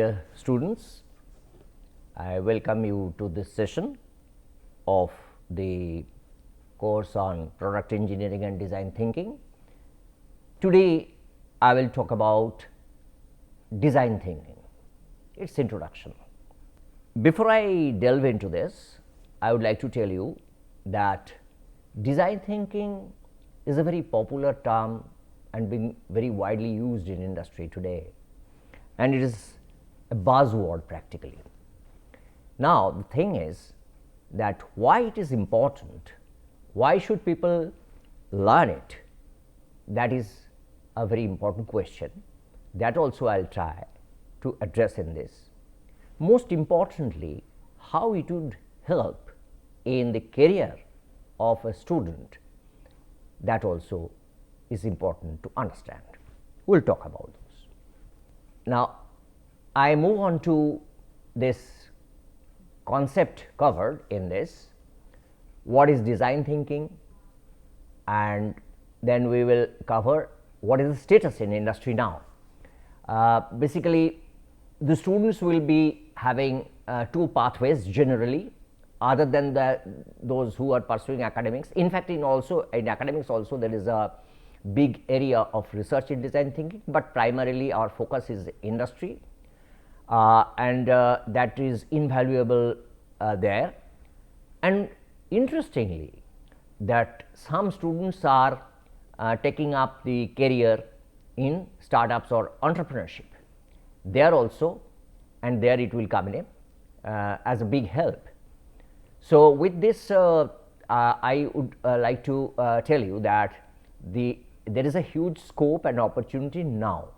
Dear students, I welcome you to this session of the course on product engineering and design thinking. Today, I will talk about design thinking, its introduction. Before I delve into this, I would like to tell you that design thinking is a very popular term and being very widely used in industry today, and it is a buzzword practically. Now, the thing is that why it is important, why should people learn it, that is a very important question. That also I will try to address in this. Most importantly, how it would help in the career of a student, that also is important to understand. We will talk about those. Now, I move on to this concept covered in this, what is design thinking, and then we will cover what is the status in industry now. Basically, the students will be having two pathways generally, other than those who are pursuing academics. In fact, in academics also there is a big area of research in design thinking, but primarily our focus is industry, and that is invaluable there. And interestingly, that some students are taking up the career in startups or entrepreneurship there also, and there it will come in as a big help. So, with this I would like to tell you that there is a huge scope and opportunity now.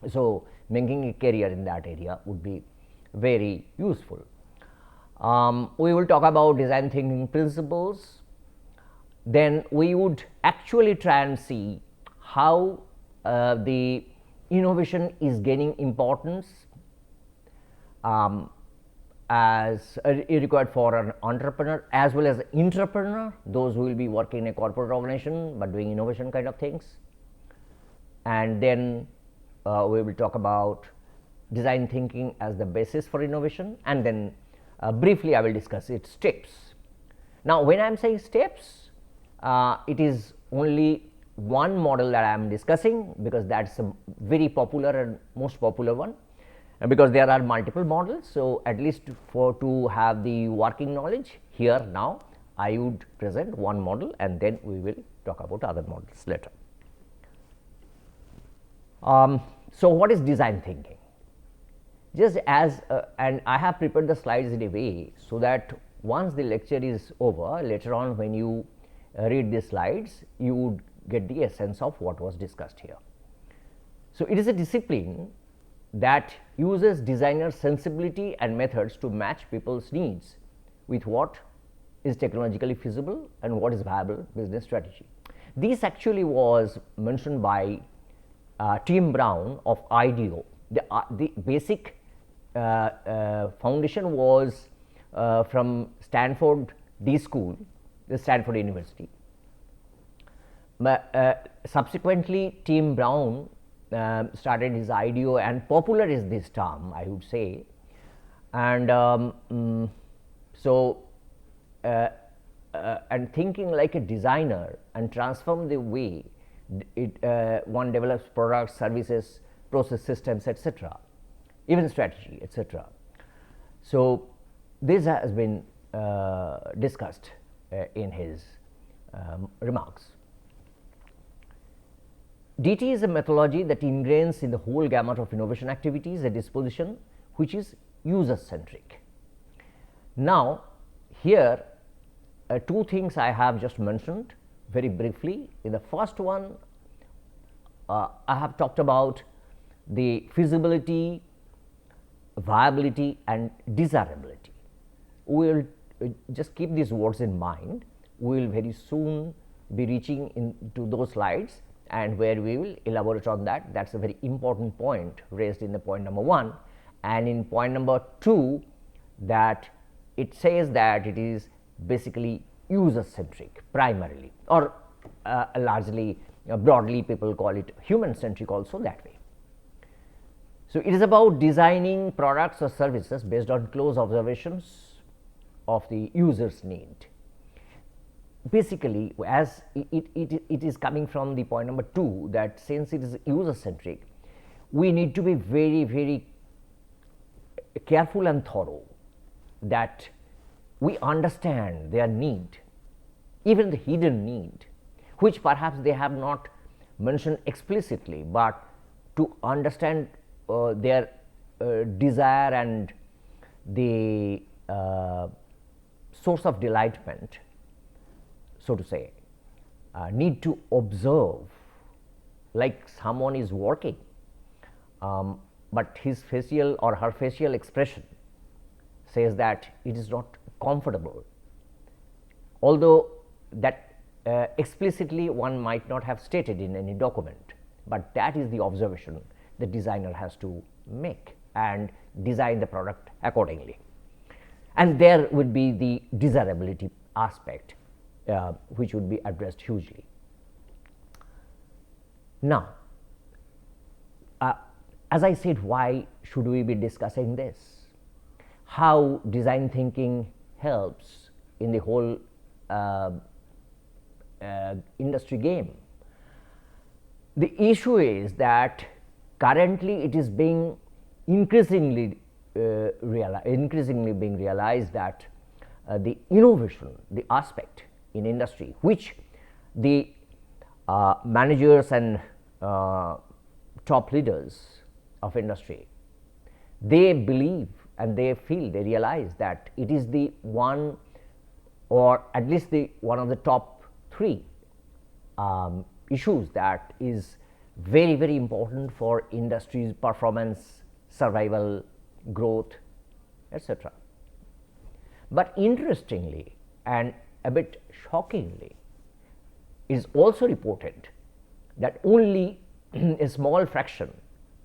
So, making a career in that area would be very useful. We will talk about design thinking principles, then we would actually try and see how the innovation is gaining importance as required for an entrepreneur as well as entrepreneur, those who will be working in a corporate organization, but doing innovation kind of things. And then we will talk about design thinking as the basis for innovation, and then briefly I will discuss its steps. Now, when I am saying steps, it is only one model that I am discussing, because that is a very popular and most popular one, because there are multiple models. So, at least to have the working knowledge here now, I would present one model and then we will talk about other models later. So, what is design thinking? Just as and I have prepared the slides in a way so that once the lecture is over, later on when you read the slides, you would get the essence of what was discussed here. So, it is a discipline that uses designer sensibility and methods to match people's needs with what is technologically feasible and what is viable business strategy. This actually was mentioned by Tim Brown of IDEO. The basic foundation was from Stanford D School, the Stanford University. But subsequently, Tim Brown started his IDEO, and popular is this term, I would say. And and thinking like a designer and transform the way one develops products, services, process systems, etc., even strategy, etc. So, this has been discussed in his remarks. DT is a methodology that ingrains in the whole gamut of innovation activities a disposition which is user centric. Now, here two things I have just mentioned very briefly. In the first one, I have talked about the feasibility, viability and desirability. We will just keep these words in mind. We will very soon be reaching into those slides, and where we will elaborate on that. That is a very important point raised in the point number 1, and in point number 2, that it says that it is basically user centric primarily, or largely broadly people call it human centric also that way. So, it is about designing products or services based on close observations of the user's need. Basically, as it is coming from the point number 2, that since it is user centric, we need to be very careful and thorough, that we understand their need, even the hidden need, which perhaps they have not mentioned explicitly, but to understand their desire and the source of delightment, so to say, need to observe, like someone is working, but his facial or her facial expression says that it is not comfortable, although that explicitly one might not have stated in any document, but that is the observation the designer has to make and design the product accordingly. And there would be the desirability aspect, which would be addressed hugely. Now, as I said, why should we be discussing this? How design thinking helps in the whole industry game. The issue is that currently it is being increasingly being realized that the innovation, the aspect in industry, which the managers and top leaders of industry, they believe and they feel, they realize that it is the one, or at least the one of the top 3 issues that is very important for industry's performance, survival, growth, etc. But interestingly and a bit shockingly, it is also reported that only a small fraction,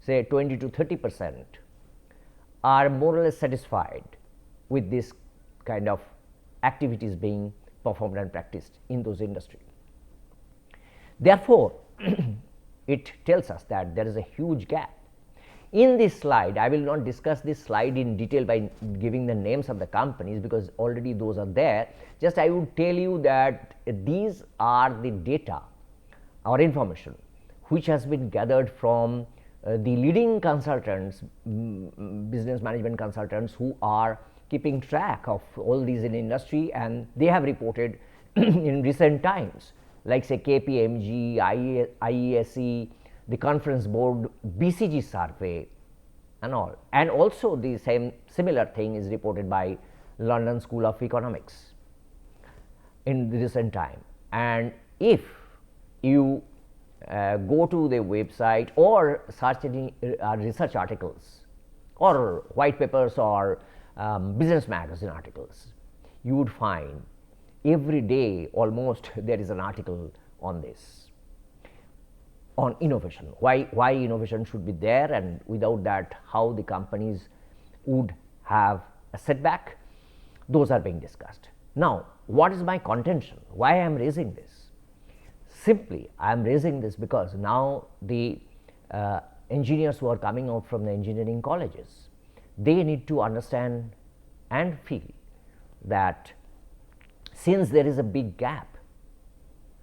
say 20 to 30%, are more or less satisfied with this kind of activities being performed and practiced in those industries. Therefore, it tells us that there is a huge gap. In this slide, I will not discuss this slide in detail by giving the names of the companies, because already those are there. Just I would tell you that these are the data or information which has been gathered from the leading consultants, business management consultants, who are keeping track of all these in industry, and they have reported in recent times, like say KPMG, IESE, the Conference Board, BCG survey and all. And also the similar thing is reported by London School of Economics in the recent time. And if you go to the website or search any research articles or white papers or business magazine articles, you would find every day almost there is an article on this, on innovation, why innovation should be there, and without that how the companies would have a setback. Those are being discussed. Now, what is my contention? Why I am raising this? Simply, I am raising this because now the engineers who are coming out from the engineering colleges, they need to understand and feel that since there is a big gap,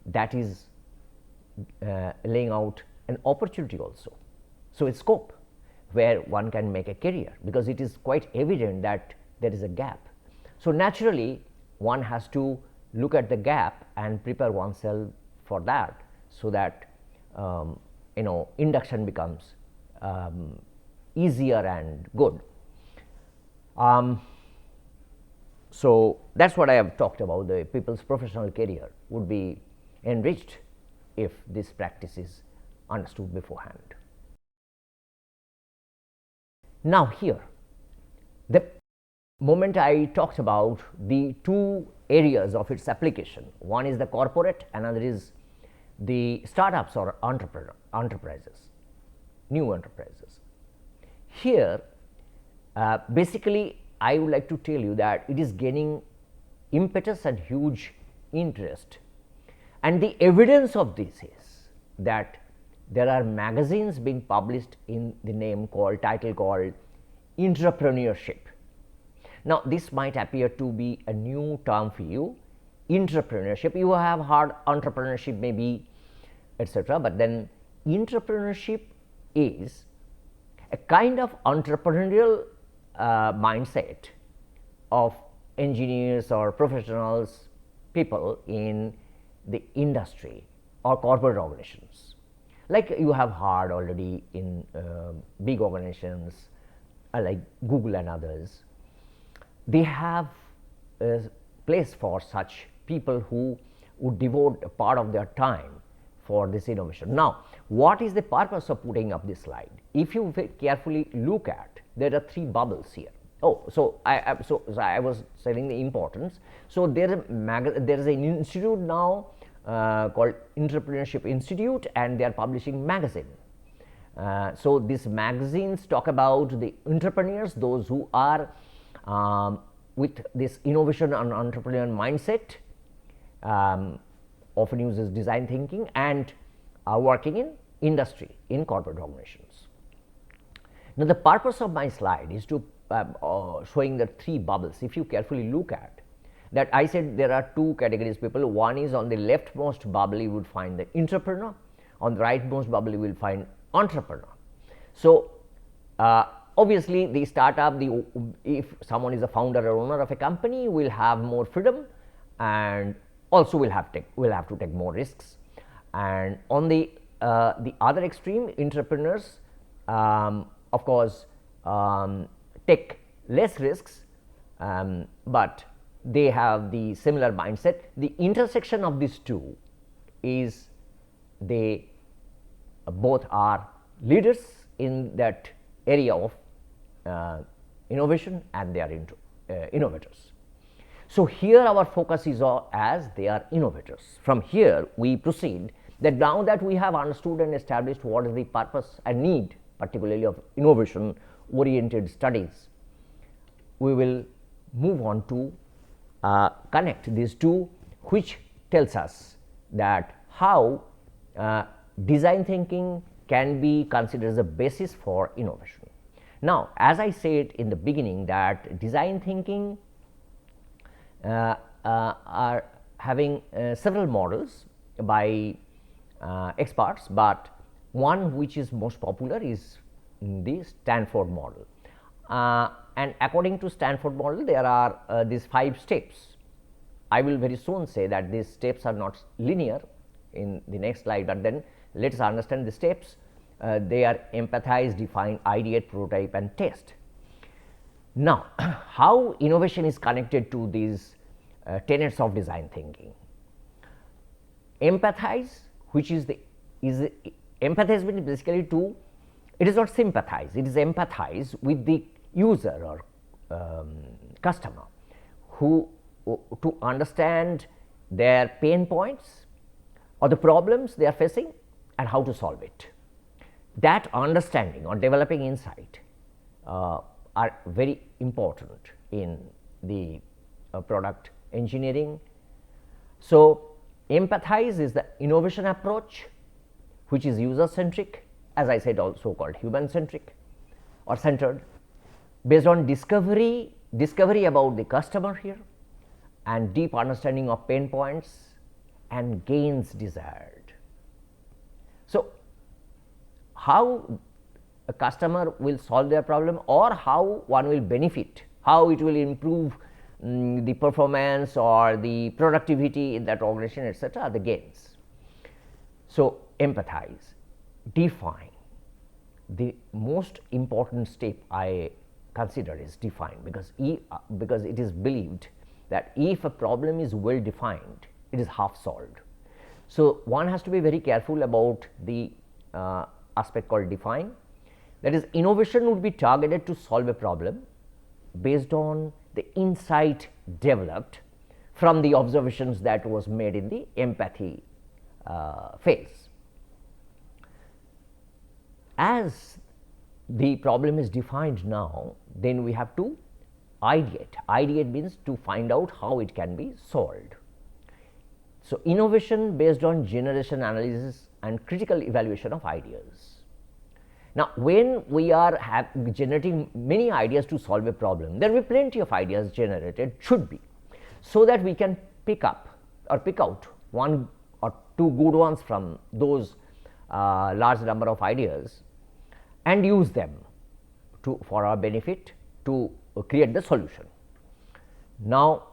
that is laying out an opportunity also. So, a scope where one can make a career, because it is quite evident that there is a gap. So, naturally one has to look at the gap and prepare oneself for that, so that induction becomes easier and good. So, that is what I have talked about. The people's professional career would be enriched if this practice is understood beforehand. Now, here the moment I talked about the 2 areas of its application, one is the corporate, another is the startups or enterprises, new enterprises. Here basically I would like to tell you that it is gaining impetus and huge interest, and the evidence of this is that there are magazines being published in the name called title called entrepreneurship. Now, this might appear to be a new term for you, entrepreneurship. You have heard entrepreneurship maybe, etc., but then entrepreneurship is a kind of entrepreneurial mindset of engineers or professionals, people in the industry or corporate organizations. Like you have heard already in big organizations like Google and others, they have a place for such people who would devote a part of their time for this innovation. Now, what is the purpose of putting up this slide? If you carefully look at, there are 3 bubbles here. Oh, so I was saying the importance. So there is an institute now called Entrepreneurship Institute, and they are publishing magazine. So these magazines talk about the entrepreneurs, those who are with this innovation and entrepreneurial mindset, often uses design thinking, and are working in industry, in corporate organizations. Now, the purpose of my slide is to showing the 3 bubbles. If you carefully look at that, I said there are 2 categories of people. One is on the leftmost bubble you would find the entrepreneur, on the rightmost bubble you will find entrepreneur. So, obviously, the startup, if someone is a founder or owner of a company, will have more freedom and also will have to take more risks. And on the other extreme, entrepreneurs, of course, take less risks, but they have the similar mindset. The intersection of these 2 is they both are leaders in that area of innovation, and they are into innovators. So, here our focus is as they are innovators. From here we proceed that now that we have understood and established what is the purpose and need particularly of innovation oriented studies, we will move on to connect these 2, which tells us that how design thinking can be considered as a basis for innovation. Now, as I said in the beginning that design thinking are having several models by experts, but one which is most popular is the Stanford model. And according to Stanford model, there are these 5 steps. I will very soon say that these steps are not linear in the next slide, but then let us understand the steps. They are empathize, define, ideate, prototype and test. Now, how innovation is connected to these tenets of design thinking? Empathize, which is empathize means basically it is not sympathize, it is empathize with the user or customer to understand their pain points or the problems they are facing and how to solve it. That understanding or developing insight are very important in the product engineering. So, empathize is the innovation approach, which is user centric, as I said, also called human centric or centered, based on discovery about the customer here and deep understanding of pain points and gains desired. So, how a customer will solve their problem or how one will benefit, how it will improve the performance or the productivity in that organization, etc., are the gains. So, empathize, define. The most important step I consider is define, because it is believed that if a problem is well defined, it is half solved. So, one has to be very careful about the aspect called define. That is, innovation would be targeted to solve a problem based on the insight developed from the observations that was made in the empathy phase. As the problem is defined now, then we have to ideate. Ideate means to find out how it can be solved. So, innovation based on generation analysis and critical evaluation of ideas. Now, when we are generating many ideas to solve a problem, there will be plenty of ideas generated, should be, so that we can pick up or pick out one or two good ones from those large number of ideas and use them for our benefit to create the solution. Now,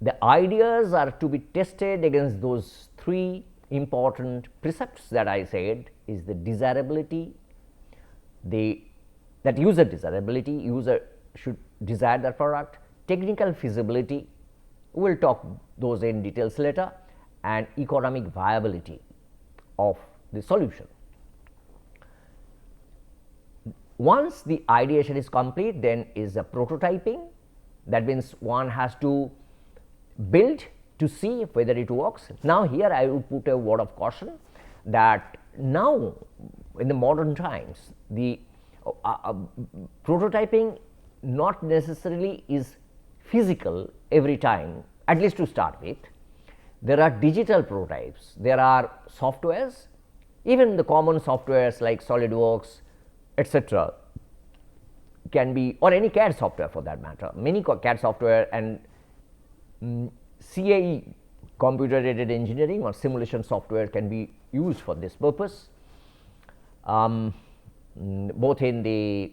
the ideas are to be tested against those three important precepts that I said is the desirability, that user desirability, user should desire the product, technical feasibility, we will talk those in details later, and economic viability of the solution. Once the ideation is complete, then is a prototyping. That means one has to build to see whether it works. Now, here I will put a word of caution that now in the modern times the prototyping not necessarily is physical every time, at least to start with. There are digital prototypes, there are softwares, even the common softwares like SolidWorks, etc., can be, or any CAD software for that matter, many CAD software and CAE, computer aided engineering or simulation software, can be used for this purpose, both in the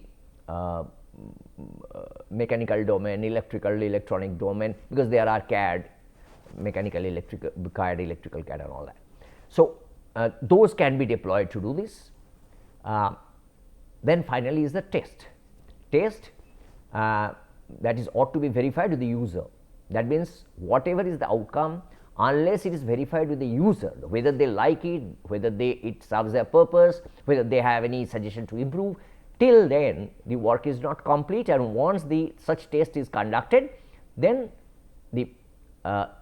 mechanical domain, electrical, electronic domain, because there are CAD, mechanical, electrical, CAD, electrical CAD and all that. So, those can be deployed to do this. Then finally is the test. That is ought to be verified with the user. That means, whatever is the outcome, unless it is verified with the user, whether they like it, whether it serves their purpose, whether they have any suggestion to improve, till then the work is not complete, and once the such test is conducted, then the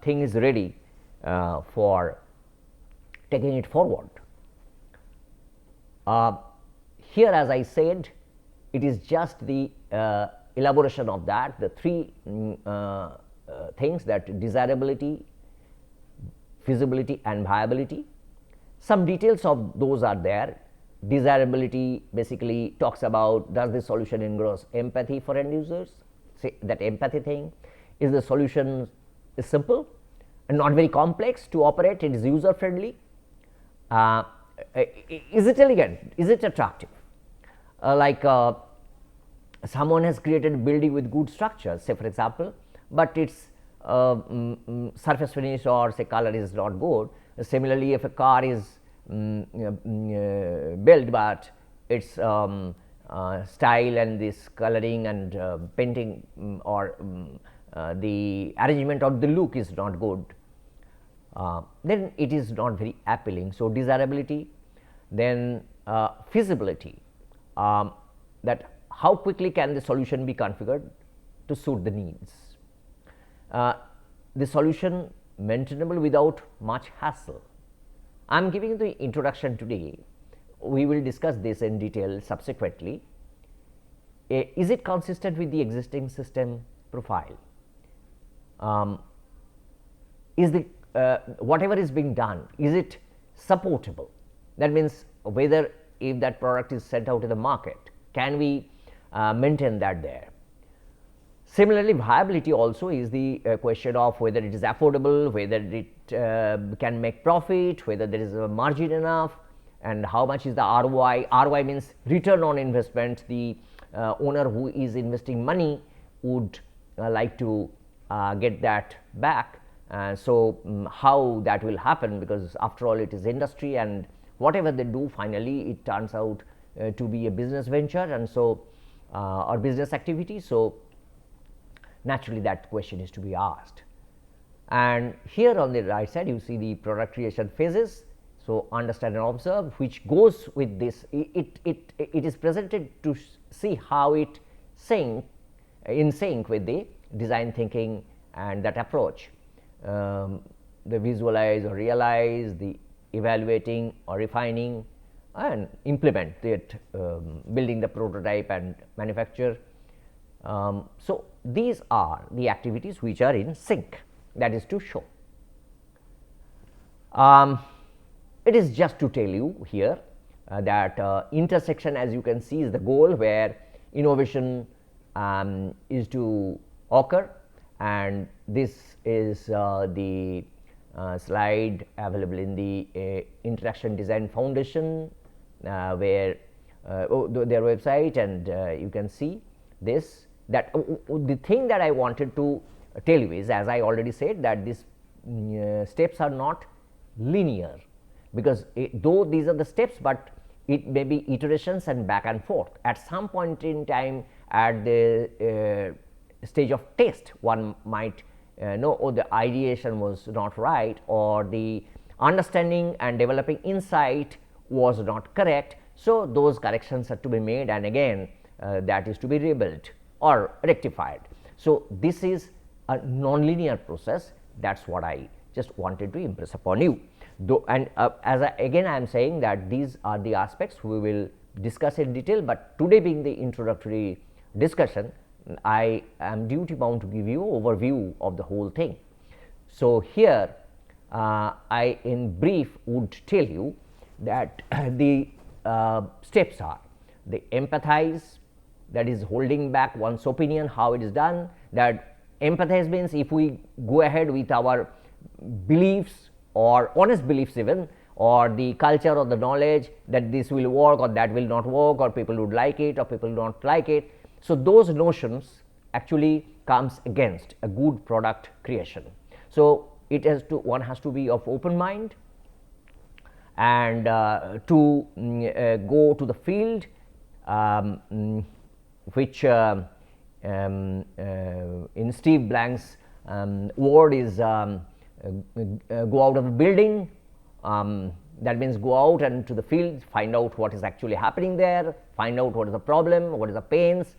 thing is ready for taking it forward. Here, as I said, it is just the elaboration of that, the three things, that desirability, feasibility and viability. Some details of those are there. Desirability basically talks about, does the solution engross empathy for end users? Say that empathy thing, is the solution is simple and not very complex to operate, it is user friendly, is it elegant, is it attractive, like someone has created a building with good structures, say for example, but its surface finish or say color is not good. Similarly, if a car is built, but its style and this coloring and painting or the arrangement of the look is not good, then it is not very appealing. So, desirability, then feasibility, that how quickly can the solution be configured to suit the needs, the solution maintainable without much hassle. I am giving the introduction today, we will discuss this in detail subsequently. Is it consistent with the existing system profile? Is the whatever is being done, is it supportable? That means, whether if that product is sent out to the market, can we maintain that there? Similarly, viability also is the question of whether it is affordable, whether it can make profit, whether there is a margin enough, and how much is the ROI. ROI means return on investment. The owner who is investing money would like to get that back. So, how that will happen, because after all it is industry, and whatever they do finally it turns out to be a business venture, and so or business activity. So, naturally that question is to be asked. And here on the right side you see the product creation phases. So, understand and observe, which goes with this, it is presented to see how it in sync with the design thinking and that approach, the visualize or realize, the evaluating or refining and implement it, building the prototype and manufacture. So, these are the activities which are in sync, that is to show. it is just to tell you here that intersection, as you can see, is the goal where innovation is to occur, and this is the slide available in the Interaction Design Foundation, where their website, and you can see this, that the thing that I wanted to tell you is, as I already said, that these steps are not linear, because though these are the steps, but it may be iterations and back and forth. At some point in time, at the stage of test, one might know, oh, the ideation was not right, or the understanding and developing insight was not correct. So, those corrections are to be made, and again that is to be rebuilt or rectified. So, this is a non-linear process. That is what I just wanted to impress upon you. Though, and as again I am saying that these are the aspects we will discuss in detail, but today being the introductory discussion, I am duty bound to give you overview of the whole thing. So, here I in brief would tell you that the steps are the empathize, that is holding back one's opinion, how it is done. That empathize means if we go ahead with our beliefs or honest beliefs even, or the culture or the knowledge that this will work or that will not work, or people would like it or people do not like it. So, those notions actually comes against a good product creation. So, it has to, one has to be of open mind, and to go to the field, which in Steve Blank's word is go out of the building. That means go out and to the field, find out what is actually happening there, find out what is the problem, what is the pains.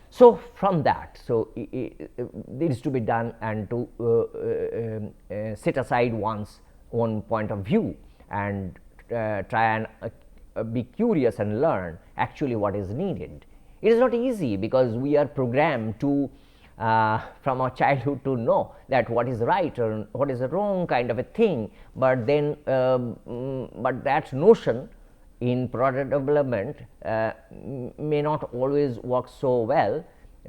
So, from that, so it is to be done, and to set aside one's own point of view and try and be curious and learn actually what is needed. It is not easy, because we are programmed to from our childhood to know that what is right or what is the wrong kind of a thing, but then but that notion in product development may not always work so well,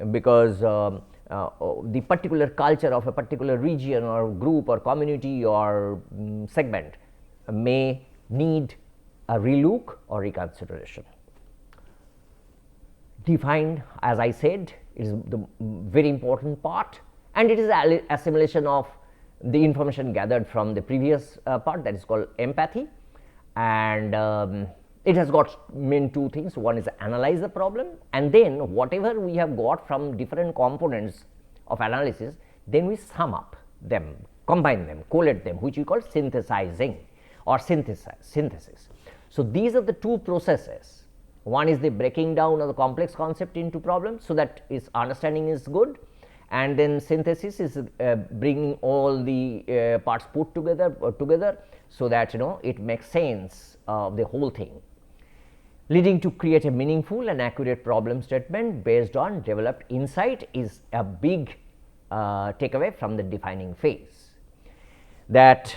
because the particular culture of a particular region or group or community or segment may need a relook or reconsideration. Defined, as I said, is the very important part, and it is assimilation of the information gathered from the previous part, that is called empathy. And it has got main two things. One is analyze the problem, and then whatever we have got from different components of analysis, then we sum up them, combine them, collate them, which we call synthesizing or synthesis. So, these are the two processes. One is the breaking down of the complex concept into problems, so that its understanding is good, and then synthesis is bringing all the parts put together, so that it makes sense of the whole thing, leading to create a meaningful and accurate problem statement based on developed insight is a big takeaway from the defining phase. That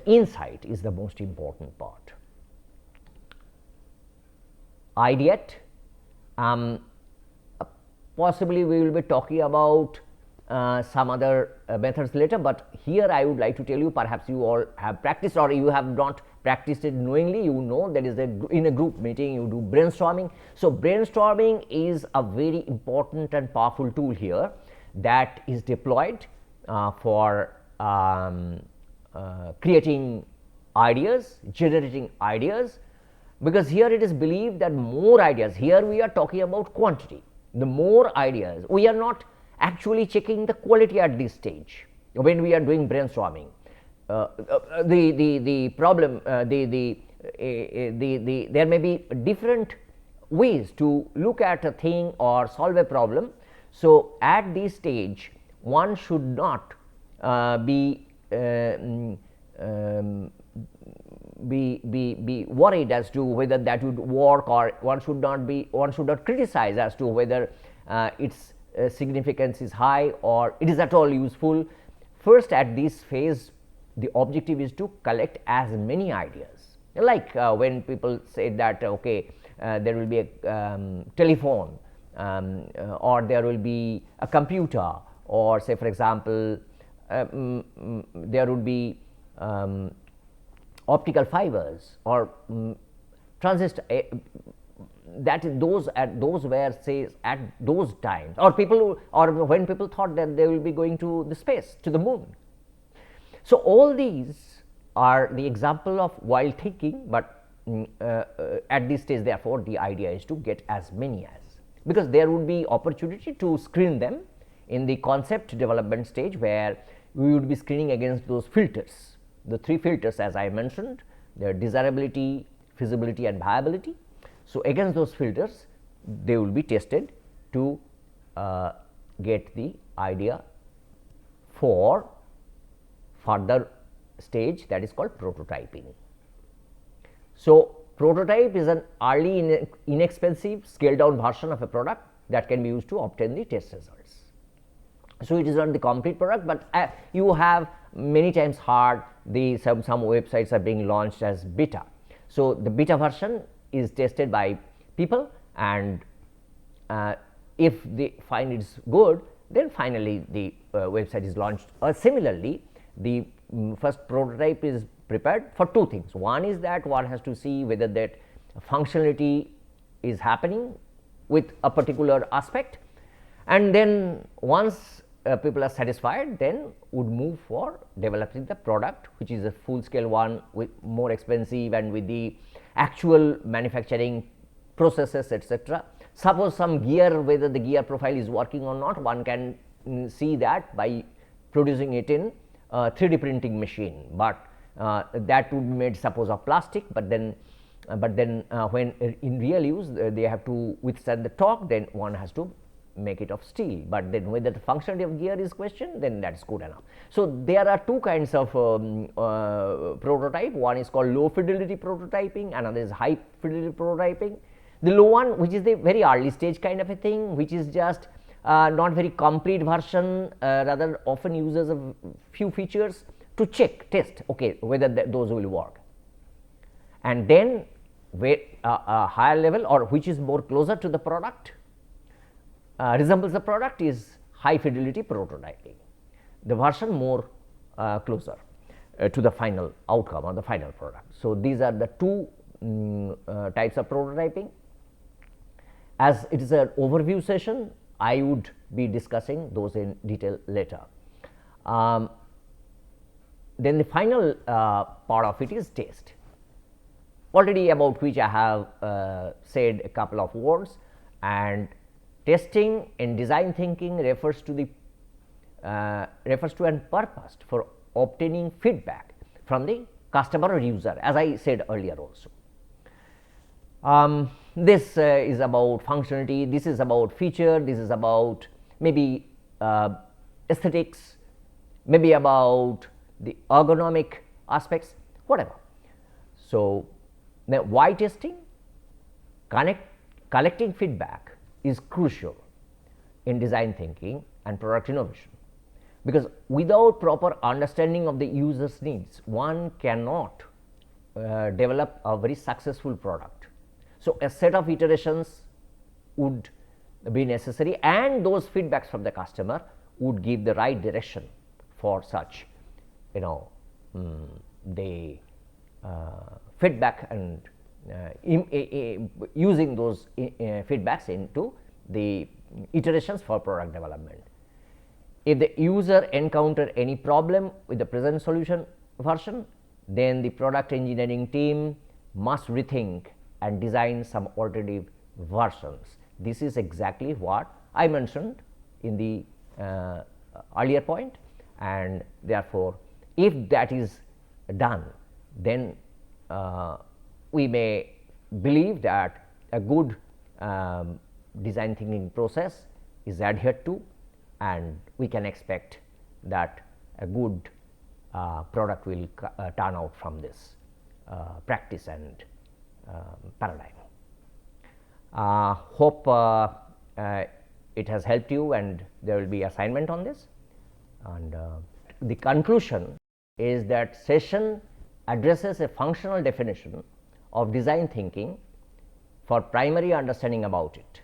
insight is the most important part. Ideate, possibly we will be talking about some other methods later, but here I would like to tell you, perhaps you all have practiced or you have not practiced it knowingly. You know that is in a group meeting you do brainstorming. So, brainstorming is a very important and powerful tool here that is deployed for creating ideas, generating ideas, because here it is believed that more ideas, here we are talking about quantity, the more ideas, we are not actually checking the quality at this stage when we are doing brainstorming. The problem, there may be different ways to look at a thing or solve a problem. So, at this stage one should not be worried as to whether that would work, or one should not criticize as to whether its significance is high or it is at all useful. first at this phase the objective is to collect as many ideas, like when people say that okay, there will be a telephone, or there will be a computer, or say for example there would be optical fibers or transistor, that those at those were say at those times, or people or when people thought that they will be going to the space, to the moon. So, all these are the example of wild thinking, but at this stage therefore, the idea is to get as many as, because there would be opportunity to screen them in the concept development stage, where we would be screening against those filters, the 3 filters as I mentioned, their desirability, feasibility and viability. So, against those filters they will be tested to get the idea for further stage, that is called prototyping. So, prototype is an early inexpensive scaled down version of a product that can be used to obtain the test results. So, it is not the complete product, but you have many times heard the some websites are being launched as beta. So, the beta version is tested by people, and if they find it is good, then finally the website is launched. Similarly, the first prototype is prepared for 2 things. One is that one has to see whether that functionality is happening with a particular aspect, and then once people are satisfied, then would move for developing the product, which is a full scale one with more expensive and with the actual manufacturing processes, etc. Suppose some gear, whether the gear profile is working or not, one can see that by producing it in 3D printing machine, but that would be made suppose of plastic, but then when in real use they have to withstand the torque, then one has to make it of steel, but then whether the functionality of gear is questioned, then that is good enough. So, there are 2 kinds of prototype. One is called low fidelity prototyping, another is high fidelity prototyping. The low one, which is the very early stage kind of a thing, which is just not very complete version, rather often uses a few features to check, test okay, whether those will work. And then where a higher level, or which is more closer to the product, resembles the product, is high fidelity prototyping, the version more closer to the final outcome or the final product. So, these are the 2 types of prototyping. As it is an overview session, I would be discussing those in detail later. Then the final part of it is test, already about which I have said a couple of words, and testing in design thinking refers to the and purpose for obtaining feedback from the customer or user, as I said earlier also. This is about functionality, this is about feature, this is about maybe aesthetics, maybe about the ergonomic aspects, whatever. So, now why testing? Collecting feedback is crucial in design thinking and product innovation, because without proper understanding of the user's needs, one cannot develop a very successful product. So, a set of iterations would be necessary, and those feedbacks from the customer would give the right direction for such the feedback, and using those feedbacks into the iterations for product development. If the user encounter any problem with the present solution version, then the product engineering team must rethink and design some alternative versions. This is exactly what I mentioned in the earlier point, and therefore, if that is done, then we may believe that a good design thinking process is adhered to, and we can expect that a good product will turn out from this practice and paradigm. Hope it has helped you, and there will be assignment on this, and the conclusion is that session addresses a functional definition of design thinking for primary understanding about it.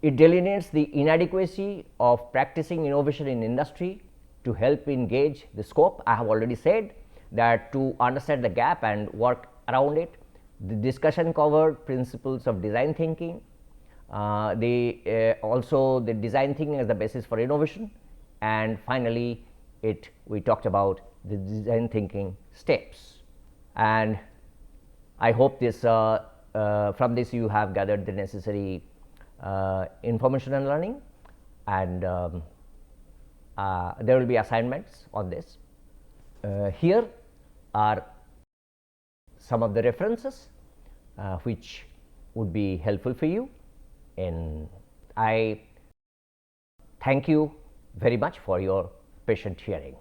It delineates the inadequacy of practicing innovation in industry to help engage the scope. I have already said that to understand the gap and work around it. The discussion covered principles of design thinking, also the design thinking as the basis for innovation, and finally we talked about the design thinking steps. And I hope this from this you have gathered the necessary information and learning, and there will be assignments on this. Here are some of the references which would be helpful for you, and I thank you very much for your patient hearing.